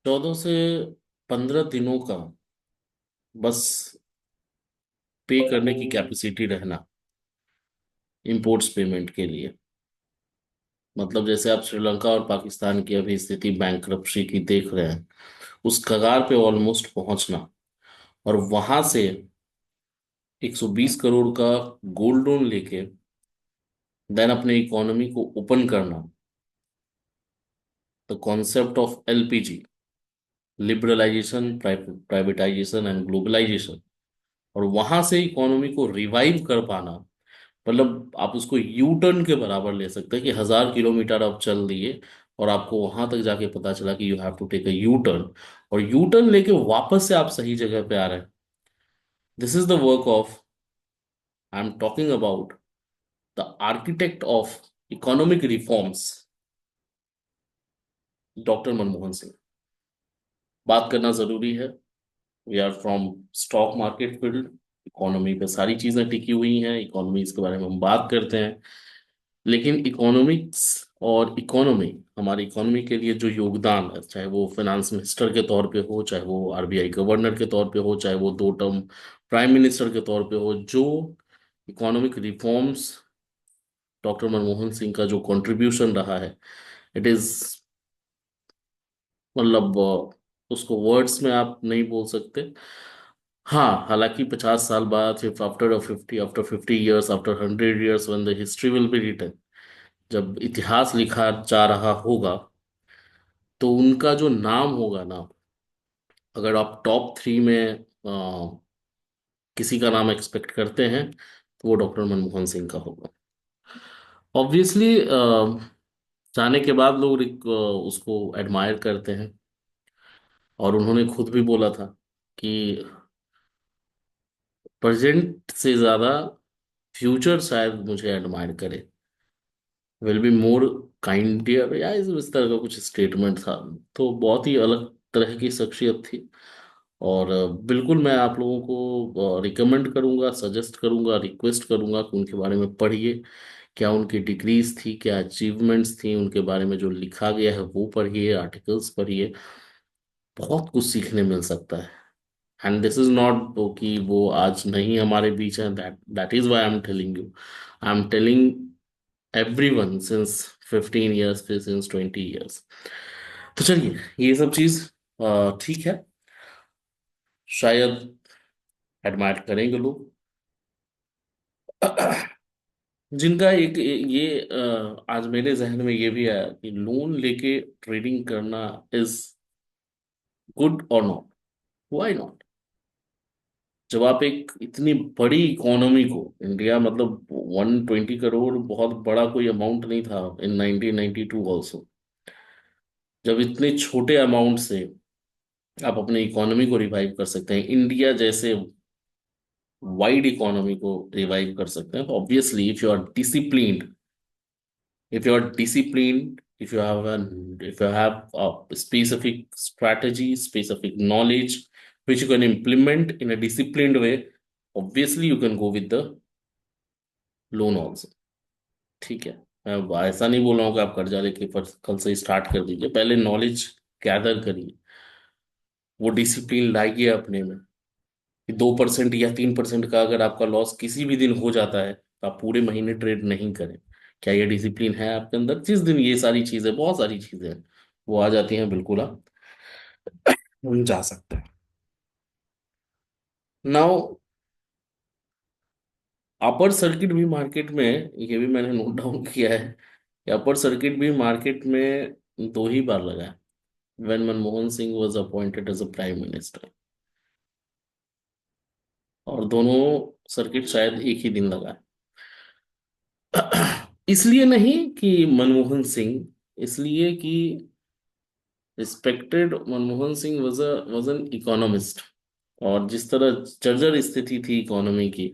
14 से 15 दिनों का बस पे करने की कैपेसिटी रहना इंपोर्ट्स पेमेंट के लिए। मतलब जैसे आप श्रीलंका और पाकिस्तान की अभी स्थिति बैंक्रप्सी की देख रहे हैं, उस कगार पे ऑलमोस्ट पहुंचना, और वहां से 120 करोड़ का गोल्ड लोन लेके देन अपने इकोनॉमी को ओपन करना। The concept of LPG, liberalisation, privatisation and globalisation, और वहां से इकोनॉमी को रिवाइव कर पाना। मतलब आप उसको यू टर्न के बराबर ले सकते हैं कि 1000 किलोमीटर आप चल दिए और आपको वहां तक जाके पता चला कि you have to take a U turn, और यू टर्न लेके वापस से आप सही जगह पे आ रहे हैं। This is the work of, I am talking about the architect of economic reforms, doctor Manmohan Singh. बात करना जरूरी है। We are from stock market field. Economy पे सारी चीजें टिकी हुई हैं, इकोनॉमीज के बारे में हम बात करते हैं। लेकिन इकोनॉमिक्स और इकोनॉमी, हमारी इकोनॉमी के लिए जो योगदान है, चाहे वो फाइनेंस मिनिस्टर के तौर पे हो, चाहे वो आरबीआई गवर्नर के तौर पे हो, चाहे वो 2 टर्म प्राइम मिनिस्टर के तौर पे हो, जो economic reforms doctor Manmohan Singh का जो कंट्रीब्यूशन रहा है, इट इज, मतलब उसको वर्ड्स में आप नहीं बोल सकते। हाँ, हालांकि 50 साल बाद, if after 50 years, after 100 years, when the history will be written, जब इतिहास लिखा जा रहा होगा, तो उनका जो नाम होगा ना, अगर आप टॉप 3 में किसी का नाम एक्सपेक्ट करते हैं, तो वो डॉक्टर मनमोहन सिंह का होगा। ऑब्वियसली जाने के बाद लोग उसको एडमायर करते हैं, और उन्होंने खुद भी बोला था कि प्रेजेंट से ज्यादा फ्यूचर शायद मुझे एडमायर करे, विल बी मोर काइंडियर, या इस तरह का कुछ स्टेटमेंट था। तो बहुत ही अलग तरह की शख्सियत थी। और बिल्कुल मैं आप लोगों को रिकमेंड करूंगा, सजेस्ट करूंगा, रिक्वेस्ट करूंगा कि उनके बारे में पढ़िए। क्या उनकी डिग्रीज थी, क्या अचीवमेंट्स थी, उनके बारे में जो लिखा गया है वो पढ़िए, आर्टिकल्स पढ़िए। बहुत कुछ सीखने मिल सकता है। एंड दिस इज नॉट कि वो आज नहीं हमारे बीच है, that that is why I am telling you. I am telling everyone since 15 years, फिर सिंस 20 ईयर्स। तो चलिए, ये सब चीज ठीक है, शायद एडमायर करेंगे लोग। जिनका एक ये आज मेरे जहन में ये भी आया कि लोन लेके ट्रेडिंग करना इज गुड और नॉट, व्हाई नॉट। जब आप एक इतनी बड़ी इकोनॉमी को, इंडिया मतलब 120 करोड़ बहुत बड़ा कोई अमाउंट नहीं था इन 1992 ऑल्सो। जब इतने छोटे अमाउंट से आप अपने इकोनॉमी को रिवाइव कर सकते हैं, इंडिया जैसे वाइड इकोनॉमी को रिवाइव कर सकते हैं, तो obviously if you are disciplined, if you are disciplined, if you have a specific strategy, specific knowledge which you can implement in a disciplined way, obviously you can go with the loan also। ठीक है, मैं ऐसा नहीं बोल रहा हूँ कि आप कर्जा लेके कल से स्टार्ट कर दीजिए। पहले नॉलेज गैदर करिए, वो डिसिप्लिन लाइए अपने में कि 2% या 3% का अगर आपका लॉस किसी भी दिन हो जाता है, तो आप पूरे महीने ट्रेड नहीं करें। क्या ये डिसिप्लिन है आपके अंदर? जिस दिन ये सारी चीजें, बहुत सारी चीजें हैं, वो आ जाती हैं, बिल्कुल आप जा सकते हैं। नाउ, अपर सर्किट भी मार्केट में, ये भी मैंने नोट डाउन किया है कि अपर सर्किट भी मार्केट में 2 ही बार लगा है, when Manmohan Singh was appointed as a prime minister. और दोनों सर्किट शायद एक ही दिन लगा है। इसलिए नहीं कि मनमोहन सिंह, इसलिए कि respected Manmohan Singh was an economist. और जिस तरह जर्जर स्थिति थी इकोनॉमी की,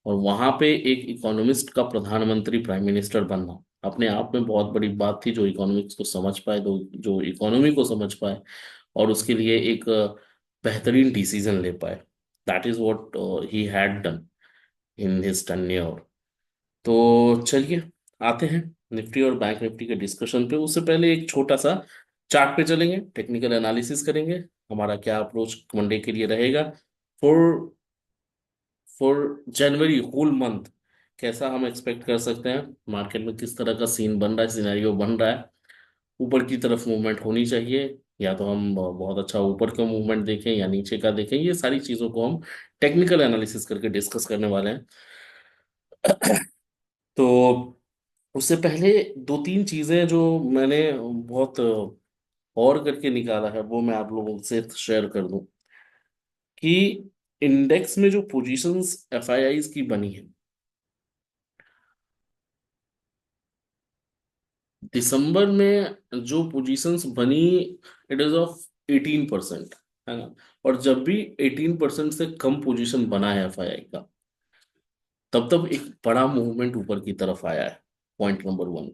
और वहां पे एक इकोनॉमिस्ट का प्रधानमंत्री प्राइम मिनिस्टर बनना अपने आप में बहुत बड़ी बात थी। जो इकोनॉमिक्स को समझ पाए, जो इकोनॉमी को समझ पाए, और उसके लिए एक बेहतरीन डिसीजन ले पाए, that is what he had done in his tenure. तो चलिए, आते हैं निफ्टी और बैंक निफ्टी के डिस्कशन पे। उससे पहले एक छोटा सा चार्ट पे चलेंगे, टेक्निकल एनालिसिस करेंगे, हमारा क्या अप्रोच मंडे के लिए रहेगा, for for January whole month कैसा हम एक्सपेक्ट कर सकते हैं, मार्केट में किस तरह का सीन बन रहा है, सिनेरियो बन रहा है, ऊपर की तरफ मूवमेंट होनी चाहिए या तो हम बहुत अच्छा ऊपर का मूवमेंट देखें या नीचे का देखें, ये सारी चीजों को हम टेक्निकल एनालिसिस करके डिस्कस करने वाले हैं। तो उससे पहले दो तीन चीजें जो मैंने बहुत और करके निकाला है वो मैं आप लोगों से शेयर कर दूं कि इंडेक्स में जो पोजीशंस एफआईआईज की बनी है दिसंबर में, जो पोजीशंस बनी, इट इज ऑफ 18%, है ना। और जब भी 18% से कम पोजीशन बना है एफआईआई का, तब तब एक बड़ा मूवमेंट ऊपर की तरफ आया है। Point number one.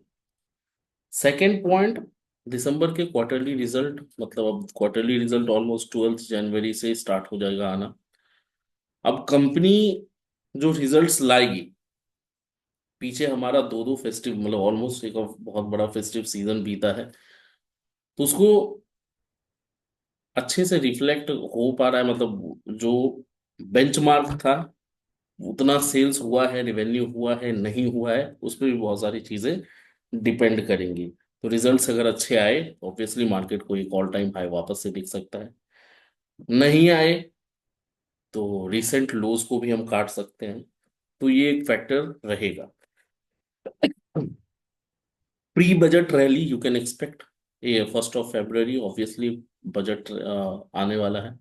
Second point, दिसंबर के क्वार्टरली रिजल्ट, मतलब अब क्वार्टरली रिजल्ट ऑलमोस्ट 12 जनवरी से स्टार्ट हो जाएगा आना। अब कंपनी जो रिजल्ट्स लाएगी, पीछे हमारा दो दो फेस्टिव, मतलब ऑलमोस्ट एक बहुत बड़ा फेस्टिव सीजन बीता है, तो उसको अच्छे से रिफ्लेक्ट हो पा रहा है, मतलब जो बेंचमार्क था उतना सेल्स हुआ है, रेवेन्यू हुआ है, नहीं हुआ है, उस पर भी बहुत सारी चीजें डिपेंड करेंगी। तो रिजल्ट्स अगर अच्छे आए ऑब्वियसली मार्केट को एक ऑल टाइम हाई वापस से दिख सकता है, नहीं आए तो रिसेंट लोज को भी हम काट सकते हैं। तो ये एक फैक्टर रहेगा। Pre budget rally you can expect, ये 1 February ऑब्वियसली बजट आने वाला है,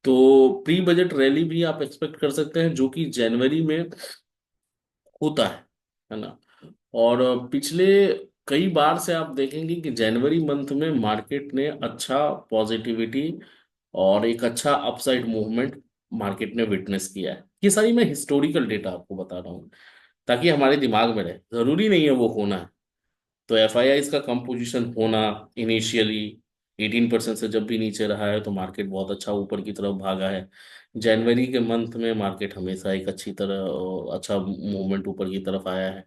तो प्री बजट रैली भी आप एक्सपेक्ट कर सकते हैं जो कि जनवरी में होता है ना। और पिछले कई बार से आप देखेंगे कि जनवरी मंथ में मार्केट ने अच्छा पॉजिटिविटी और एक अच्छा अपसाइड मूवमेंट मार्केट ने विटनेस किया है। ये सारी मैं हिस्टोरिकल डेटा आपको बता रहा हूँ ताकि हमारे दिमाग में रहे, जरूरी नहीं है वो होना है। तो एफआईआई का कम पोजीशन होना इनिशियली 18% से जब भी नीचे रहा है तो मार्केट बहुत अच्छा ऊपर की तरफ भागा है। जनवरी के मंथ में मार्केट हमेशा एक अच्छी तरह अच्छा मूवमेंट ऊपर की तरफ आया है।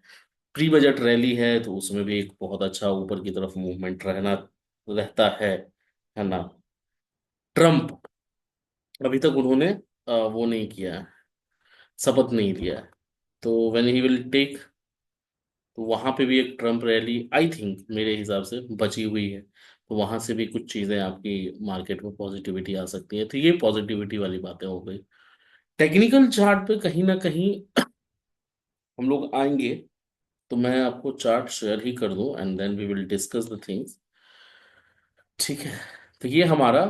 प्री बजट रैली है तो उसमें भी एक बहुत अच्छा ऊपर की तरफ मूवमेंट रहना रहता है ना। ट्रम्प, अभी तक उन्होंने वो नहीं किया है, शपथ नहीं लिया है, तो व्हेन ही विल टेक, तो वहां पे भी एक ट्रम्प रैली आई थिंक मेरे हिसाब से बची हुई है, तो वहां से भी कुछ चीजें आपकी मार्केट में पॉजिटिविटी आ सकती है। तो ये पॉजिटिविटी वाली बातें हो गई। टेक्निकल चार्ट पे कहीं ना कहीं हम लोग आएंगे, तो मैं आपको चार्ट शेयर ही कर दूं and then we will discuss the things. ठीक है, तो ये हमारा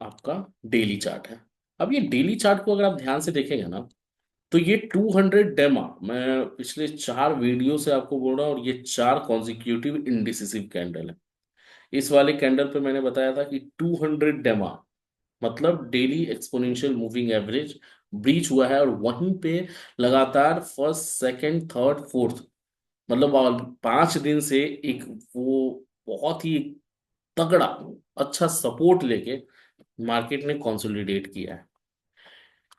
आपका डेली चार्ट है। अब ये डेली चार्ट को अगर आप ध्यान से देखेंगे ना, तो ये 200 डेमा, मैं पिछले 4 वीडियो से आपको बोल रहा हूँ, और ये 4 कॉन्जिक्यूटिव इंडिसिसिव कैंडल है। इस वाले कैंडल पे मैंने बताया था कि 200 डेमा मतलब daily exponential moving average breach हुआ है, और वहीं पे लगातार फर्स्ट सेकंड थर्ड फोर्थ, मतलब और 5 दिन से एक वो बहुत ही तगड़ा अच्छा सपोर्ट लेके मार्केट ने कंसोलिडेट किया है।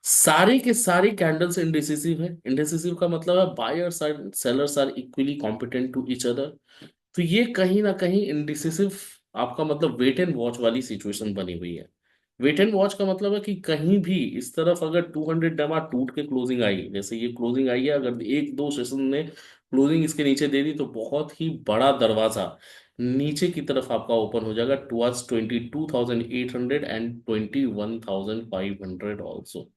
सारे के सारे कैंडल्स इंडिसिसिव है। इंडिसिसिव का मतलब है buyers and sellers are equally competent to each other. तो ये कहीं ना कहीं इंडिसिसिव आपका मतलब वेट एंड वॉच वाली सिचुएशन बनी हुई है। वेट एंड वॉच का मतलब है कि कहीं भी इस तरफ अगर 200 डेमा टूट के क्लोजिंग आई, जैसे ये क्लोजिंग आई है, अगर एक दो सेशन ने क्लोजिंग इसके नीचे दे दी तो बहुत ही बड़ा दरवाजा नीचे की तरफ आपका ओपन हो जाएगा टुवर्ड्स 22,800 एंड 21,500 ऑल्सो।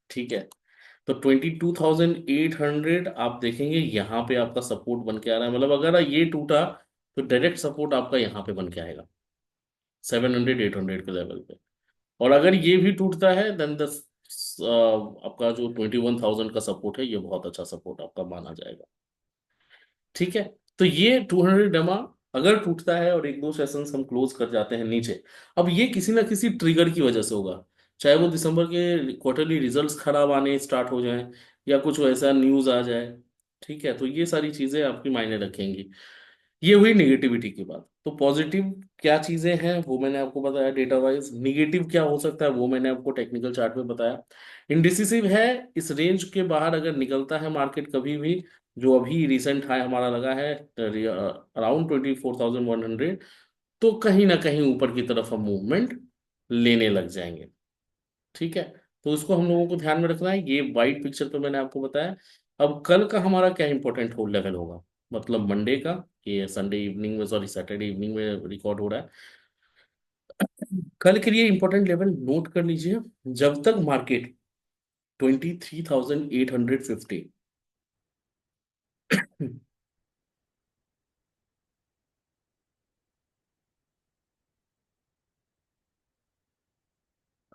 ठीक है, तो 22,800 आप देखेंगे यहाँ पे आपका सपोर्ट बन के आ रहा है, मतलब अगर ये टूटा तो डायरेक्ट सपोर्ट आपका यहाँ पे बन के आएगा 700 800 के लेवल पे। और अगर ये भी टूटता है देन द आपका जो 21,000 का सपोर्ट है ये बहुत अच्छा सपोर्ट आपका माना जाएगा। ठीक है, तो ये 200 डेमा अगर टूटता है और एक दो सेशंस हम क्लोज कर जाते हैं नीचे, अब ये किसी ना किसी ट्रिगर की वजह से होगा, चाहे वो दिसंबर के क्वार्टरली रिजल्ट्स खराब आने स्टार्ट हो जाएं या कुछ वैसा न्यूज आ जाए। ठीक है, तो ये सारी चीजें आपकी मायने रखेंगी। ये हुई निगेटिविटी की बात। तो पॉजिटिव क्या चीजें हैं वो मैंने आपको बताया डेटा वाइज, निगेटिव क्या हो सकता है वो मैंने आपको टेक्निकल चार्ट में बताया। इंडिसिसिव है, इस रेंज के बाहर अगर निकलता है मार्केट कभी भी जो अभी रिसेंट हाई हमारा लगा है अराउंड 24,100, तो कहीं ना कहीं ऊपर की तरफ हम मूवमेंट लेने लग जाएंगे। ठीक है, तो इसको हम लोगों को ध्यान में रखना है। ये वाइट पिक्चर पे मैंने आपको बताया। अब कल का हमारा क्या इंपॉर्टेंट होल्ड लेवल होगा, मतलब मंडे का, ये संडे इवनिंग में, सॉरी सैटरडे इवनिंग में रिकॉर्ड हो रहा है। कल के लिए इंपॉर्टेंट लेवल नोट कर लीजिए। जब तक मार्केट 23,850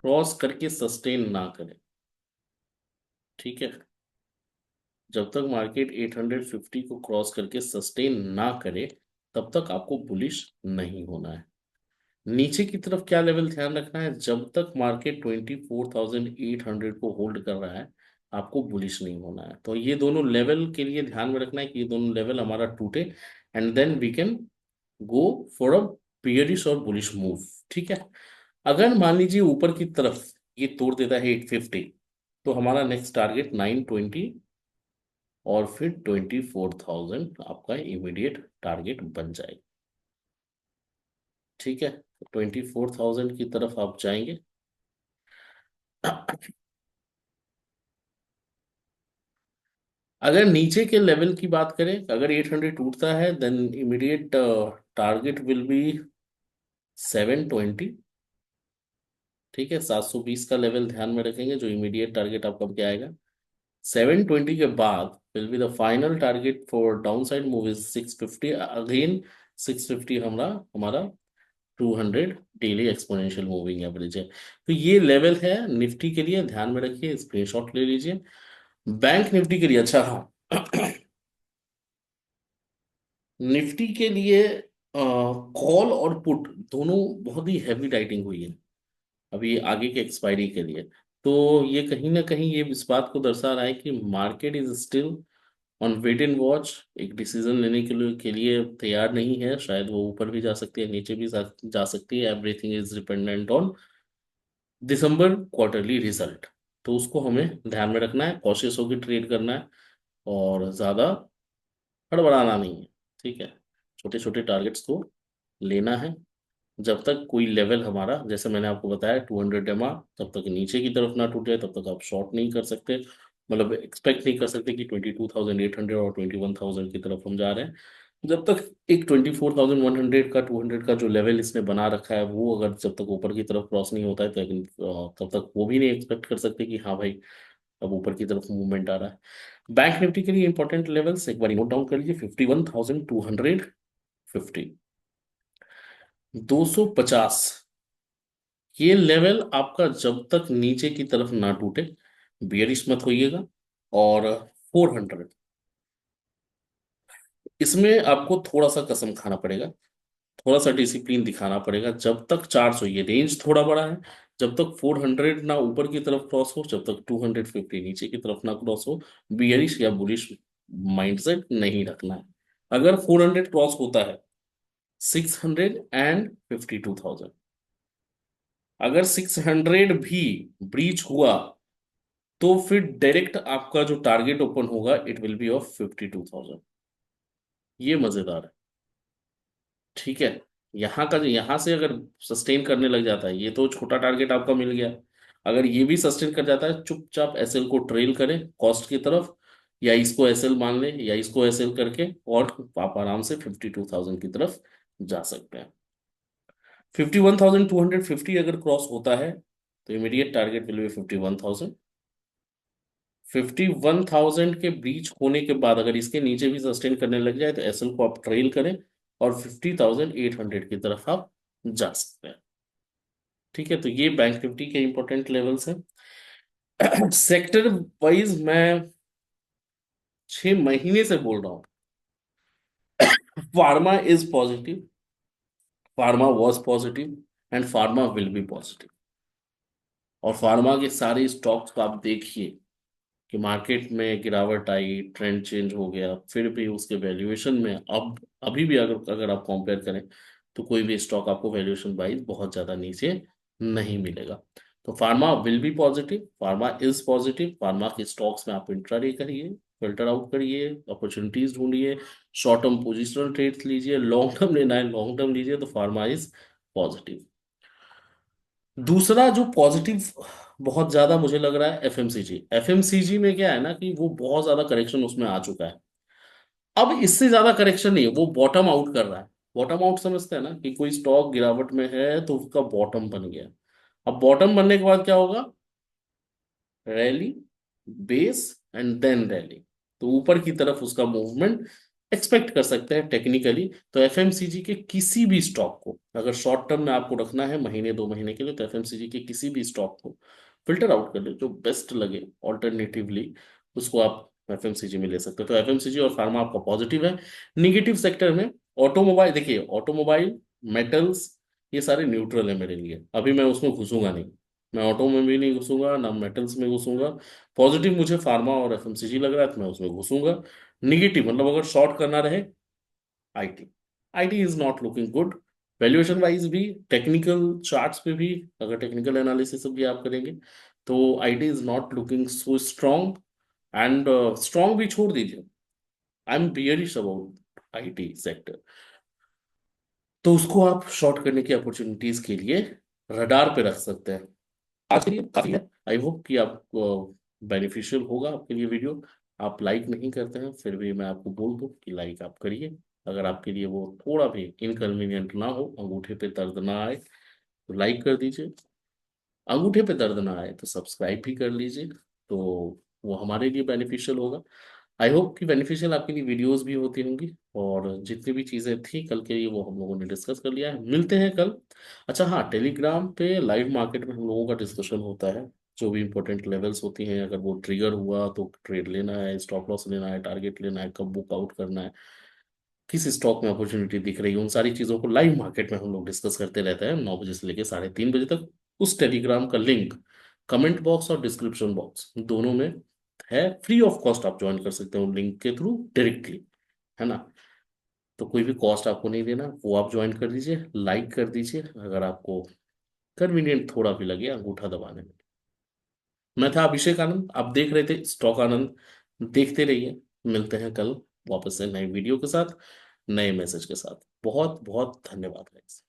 क्रॉस करके सस्टेन ना करे, ठीक है, जब तक मार्केट 850 को क्रॉस करके सस्टेन ना करे, तब तक आपको बुलिश नहीं होना है। नीचे की तरफ क्या लेवल ध्यान रखना है, जब तक मार्केट 24,800 को होल्ड कर रहा है, आपको बुलिश नहीं होना है। तो ये दोनों लेवल के लिए ध्यान में रखना है कि ये दोनों लेवल हमारा टूटे, and then we can go for a bearish और बुलिश मूव। ठीक है, अगर मान लीजिए ऊपर की तरफ ये तोड़ देता है 850, तो हमारा नेक्स्ट टारगेट 920 और फिर 24,000 आपका इमीडिएट टारगेट बन जाएगा। ठीक है, 24,000 की तरफ आप जाएंगे। अगर नीचे के लेवल की बात करें, अगर 800 टूटता है, then immediate target will be 720। ठीक है, 720 का लेवल ध्यान में रखेंगे, जो इमीडिएट टारगेट आपका क्या आएगा। 720 के बाद will be the final target for down side move is 650 again. 650 हमारा हमारा 200 डेली एक्सपोनेंशियल मूविंग एवरेज है। तो ये लेवल है निफ्टी के लिए, ध्यान में रखिए, स्क्रीनशॉट ले लीजिए। बैंक निफ्टी के लिए, अच्छा हाँ, निफ्टी के लिए कॉल और पुट दोनों बहुत ही हैवी राइटिंग हुई है अभी आगे के एक्सपायरी के लिए। तो ये कहीं ना कहीं ये इस बात को दर्शा रहा है कि market is still on wait and watch, एक डिसीजन लेने के लिए तैयार नहीं है। शायद वो ऊपर भी जा सकती है, नीचे भी जा सकती है। Everything is dependent on December quarterly result. तो उसको हमें ध्यान में रखना है, कॉशियस होकर ट्रेड करना है, और ज़्यादा हड़बड़ाना नहीं है। ठीक है, छोटे छोटे टारगेट्स को लेना है। जब तक कोई लेवल हमारा, जैसे मैंने आपको बताया, 200 एमआ, जब तक नीचे की तरफ ना टूट जाए तब तक आप शॉर्ट नहीं कर सकते। मतलब एक्सपेक्ट नहीं कर सकते कि 22,800 और 21,000 की तरफ हम जा रहे हैं। जब तक एक 24,100 का 200 का जो लेवल इसने बना रखा है, वो अगर जब तक ऊपर की तरफ क्रॉस नहीं होता है, तो तब तक वो भी नहीं एक्सपेक्ट कर सकते कि हाँ भाई अब ऊपर की तरफ मूवमेंट आ रहा है। बैंक निफ्टी के लिए इंपॉर्टेंट लेवल्स एक बार नोट डाउन कर लीजिए। 51,250, 250, ये लेवल आपका जब तक नीचे की तरफ ना टूटे, बियरिश मत होइएगा। और 400, इसमें आपको थोड़ा सा कसम खाना पड़ेगा, थोड़ा सा डिसिप्लिन दिखाना पड़ेगा। जब तक 400, ये रेंज थोड़ा बड़ा है, जब तक 400 ना ऊपर की तरफ क्रॉस हो, जब तक 250 नीचे की तरफ ना क्रॉस हो, बियरिश या बुलिश माइंडसेट नहीं रखना है। अगर 400 क्रॉस होता है, 652,000, अगर 600 भी ब्रीच हुआ, तो फिर डायरेक्ट आपका जो टारगेट ओपन होगा, इट विल बी ऑफ 52,000। ये मजेदार है। ठीक है, यहाँ का, यहाँ से अगर सस्टेन करने लग जाता है, ये तो छोटा टारगेट आपका मिल गया। अगर ये भी सस्टेन कर जाता है, चुपचाप एसएल को ट्रेल करें कॉस्ट की तरफ, या इसको एसएल मान लें, या इसको एसएल करके, और आप आराम से 52,000 की तरफ जा सकते हैं। 51,250 अगर क्रॉस होता है, तो इमीडिएट टारगेट विल बी 51,000। 51,000 के ब्रीच होने के बाद अगर इसके नीचे भी सस्टेन करने लग जाए, तो एसएल को आप ट्रेल करें, और 50,800 की तरफ आप जा सकते हैं। ठीक है, तो ये बैंक निफ्टी के इंपॉर्टेंट लेवल्स हैं। सेक्टर वाइज मैं 6 महीने से बोल रहा हूँ, pharma is positive, pharma was positive, and pharma will be positive. और फार्मा के सारे स्टॉक्स को आप देखिए कि मार्केट में गिरावट आई, ट्रेंड चेंज हो गया, फिर भी उसके वैल्यूएशन में अब अभी भी अगर अगर आप कंपेयर करें, तो कोई भी स्टॉक आपको वैल्यूएशन वाइज बहुत ज़्यादा नीचे नहीं मिलेगा। तो pharma will be positive, pharma is positive, pharma के स्टॉक्स में आप इंट्राडे करिए, फिल्टर आउट करिए, अपॉर्चुनिटीज ढूंढिए, शॉर्ट टर्म पोजिशनल ट्रेड्स लीजिए, लॉन्ग टर्म लेना है लॉन्ग टर्म लीजिए, तो फार्मा इज पॉजिटिव। दूसरा जो पॉजिटिव बहुत ज्यादा मुझे लग रहा है, एफएमसीजी। एफएमसीजी में क्या है ना कि वो बहुत ज्यादा करेक्शन उसमें आ चुका है। अब इससे ज्यादा करेक्शन नहीं है, वो बॉटम आउट कर रहा है। बॉटम आउट समझते हैं ना, कि कोई स्टॉक गिरावट में है तो उसका बॉटम बन गया। अब बॉटम बनने के बाद क्या होगा? Rally, base, and then rally. तो ऊपर की तरफ उसका मूवमेंट एक्सपेक्ट कर सकते हैं टेक्निकली। तो एफएमसीजी के किसी भी स्टॉक को अगर शॉर्ट टर्म में आपको रखना है, महीने 2 महीने के लिए, तो एफएमसीजी के किसी भी स्टॉक को फिल्टर आउट कर ले, जो बेस्ट लगे ऑल्टरनेटिवली, उसको आप एफएमसीजी में ले सकते हो। तो एफएमसीजी और फार्मा आपका पॉजिटिव है। निगेटिव सेक्टर में ऑटोमोबाइल, देखिए ऑटोमोबाइल, मेटल्स, ये सारे न्यूट्रल है मेरे लिए, अभी मैं उसमें घुसूंगा नहीं। मैं ऑटो में भी नहीं घुसूंगा, ना मेटल्स में घुसूंगा। पॉजिटिव मुझे फार्मा और एफएमसीजी लग रहा है, तो मैं उसमें घुसूंगा। निगेटिव मतलब अगर शॉर्ट करना रहे, IT. IT is not looking good, valuation wise भी, टेक्निकल चार्ट्स पे भी, अगर टेक्निकल एनालिसिस भी आप करेंगे, तो IT is not looking so strong. And strong भी छोड़ दीजिए, I am bearish about IT sector. तो उसको आप शॉर्ट करने की अपॉर्चुनिटीज के लिए रडार पे रख सकते हैं। आज के लिए काफी है। आई होप कि आपको बेनिफिशियल होगा आपके लिए वीडियो। आप लाइक नहीं करते हैं, फिर भी मैं आपको बोल दूं कि लाइक आप करिए। अगर आपके लिए वो थोड़ा भी इनकन्वीनियंट ना हो, अंगूठे पे दर्द ना आए, तो लाइक कर दीजिए। अंगूठे पे दर्द ना आए तो सब्सक्राइब भी कर लीजिए, तो वो हमारे लिए बेनिफिशियल होगा। आई होप कि बेनिफिशियल आपके लिए वीडियोस भी होती होंगी। और जितनी भी चीज़ें थी कल के लिए, वो हम लोगों ने डिस्कस कर लिया है। मिलते हैं कल। अच्छा हाँ, टेलीग्राम पे लाइव मार्केट में हम लोगों का डिस्कशन होता है। जो भी इंपॉर्टेंट लेवल्स होती हैं, अगर वो ट्रिगर हुआ तो ट्रेड लेना है, स्टॉप लॉस लेना है, टारगेट लेना है, कब बुक आउट करना है, किस स्टॉक में अपॉर्चुनिटी दिख रही है, उन सारी चीज़ों को लाइव मार्केट में हम लोग डिस्कस करते रहते हैं 9 बजे से लेकर 3:30 बजे तक। उस टेलीग्राम का लिंक कमेंट बॉक्स और डिस्क्रिप्शन बॉक्स दोनों में है। फ्री ऑफ कॉस्ट आप ज्वाइन कर सकते हो लिंक के थ्रू डायरेक्टली, है ना। तो कोई भी कॉस्ट आपको नहीं देना, वो आप ज्वाइन कर दीजिए, लाइक कर दीजिए अगर आपको कन्वीनियंट थोड़ा भी लगे अंगूठा दबाने में। मैं था अभिषेक आनंद, आप देख रहे थे स्टॉक आनंद। देखते रहिए। मिलते हैं कल वापस से नई वीडियो के साथ, नए मैसेज के साथ। बहुत बहुत धन्यवाद गाइस।